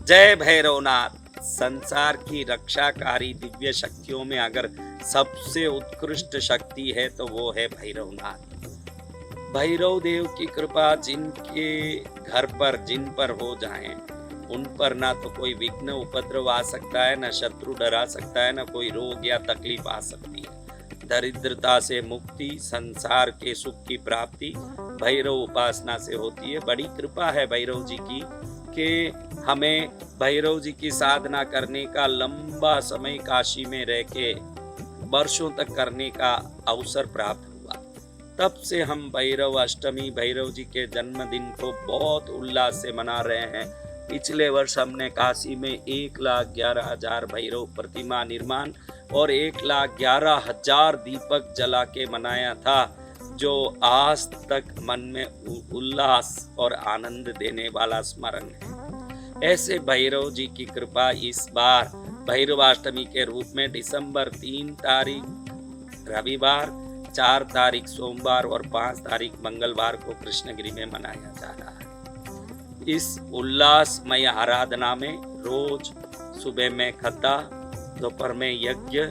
जय भैरवनाथ। संसार की रक्षाकारी दिव्य शक्तियों में अगर सबसे उत्कृष्ट शक्ति है तो वो है भैरवनाथ। भैरव देव की कृपा जिनके घर पर जिन पर हो जाए उन पर ना तो कोई विघ्न उपद्रव आ सकता है, ना शत्रु डरा सकता है, ना कोई रोग या तकलीफ आ सकती है। दरिद्रता से मुक्ति, संसार के सुख की प्राप्ति भैरव उपासना से होती है। बड़ी कृपा है भैरव जी की कि हमें भैरव जी की साधना करने का, लंबा समय काशी में रह के वर्षों तक करने का अवसर प्राप्त हुआ। तब से हम भैरव अष्टमी, भैरव जी के जन्मदिन को बहुत उल्लास से मना रहे हैं। पिछले वर्ष हमने काशी में 1,11,000 भैरव प्रतिमा निर्माण और 1,11,000 दीपक जला के मनाया था, जो आज तक मन में उल्लास और आनंद देने वाला स्मरण है। ऐसे भैरव जी की कृपा इस बार भैरवाष्टमी के रूप में दिसंबर 3 तारीख रविवार, 4 तारीख सोमवार और 5 तारीख मंगलवार को कृष्णगिरी में मनाया जा रहा है। इस उल्लासमय आराधना में रोज सुबह में कथा, दोपहर में यज्ञ,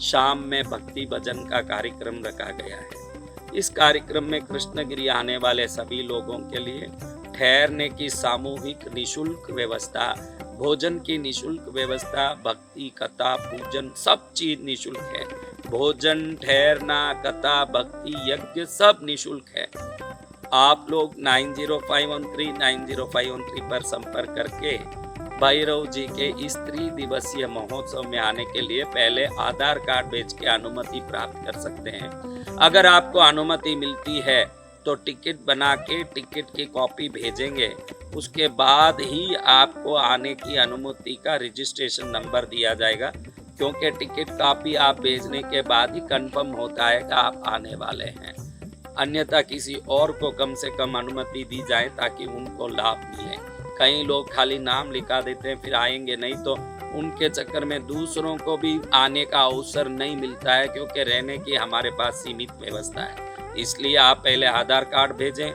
शाम में भक्ति भजन का कार्यक्रम रखा गया है। इस कार्यक्रम में कृष्णगिरी आने वाले सभी लोगों के लिए ठहरने की सामूहिक निशुल्क व्यवस्था, भोजन की निशुल्क व्यवस्था, भक्ति कथा पूजन सब चीज निशुल्क है। भोजन, ठहरना, कथा, भक्ति, यज्ञ सब निशुल्क है। आप लोग 9051390513 पर संपर्क करके भैरव जी के इस त्रिदिवसीय महोत्सव में आने के लिए पहले आधार कार्ड भेज के अनुमति प्राप्त कर सकते हैं। अगर आपको अनुमति मिलती है तो टिकट बना के टिकट की कॉपी भेजेंगे, उसके बाद ही आपको आने की अनुमति का रजिस्ट्रेशन नंबर दिया जाएगा, क्योंकि टिकट कॉपी आप भेजने के बाद ही कंफर्म होता है कि आप आने वाले हैं। अन्यथा किसी और को कम से कम अनुमति दी जाए ताकि उनको लाभ मिले। कई लोग खाली नाम लिखा देते हैं फिर आएंगे नहीं, तो उनके चक्कर में दूसरों को भी आने का अवसर नहीं मिलता है, क्योंकि रहने की हमारे पास सीमित व्यवस्था है। इसलिए आप पहले आधार कार्ड भेजें।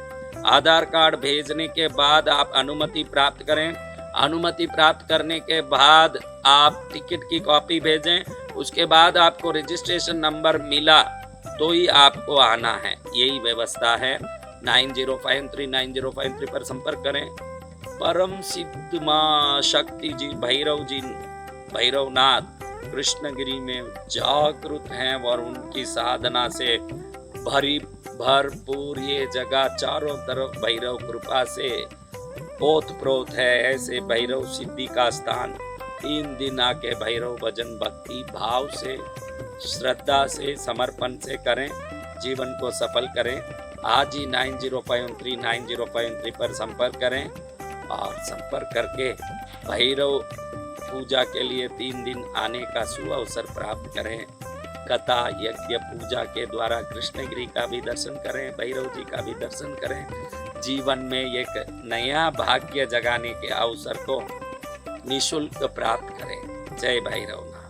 आधार कार्ड भेजने के बाद आप अनुमति प्राप्त करें। अनुमति प्राप्त करने के बाद आप टिकट की कॉपी भेजें। उसके बाद आपको रजिस्ट्रेशन नंबर मिला तो ही आपको आना है। यही व्यवस्था है। 90539053 पर संपर्क करें। परम सिद्ध मां शक्ति जी भैरवनाथ कृष्णगिरी में जागृत हैं और उनकी साधना से भरपूर ये जगह चारों तरफ भैरव कृपा से ओतप्रोत है। ऐसे भैरव सिद्धि का स्थान 3 दिन आके भैरव भजन भक्ति भाव से, श्रद्धा से, समर्पण से करें, जीवन को सफल करें। आज ही 90539053 पर संपर्क करें और संपर्क करके भैरव पूजा के लिए 3 दिन आने का सुअवसर प्राप्त करें। कथा, यज्ञ, पूजा के द्वारा कृष्णगिरी का भी दर्शन करें, भैरव जी का भी दर्शन करें। जीवन में एक नया भाग्य जगाने के अवसर को निशुल्क प्राप्त करें। जय भैरवनाथ।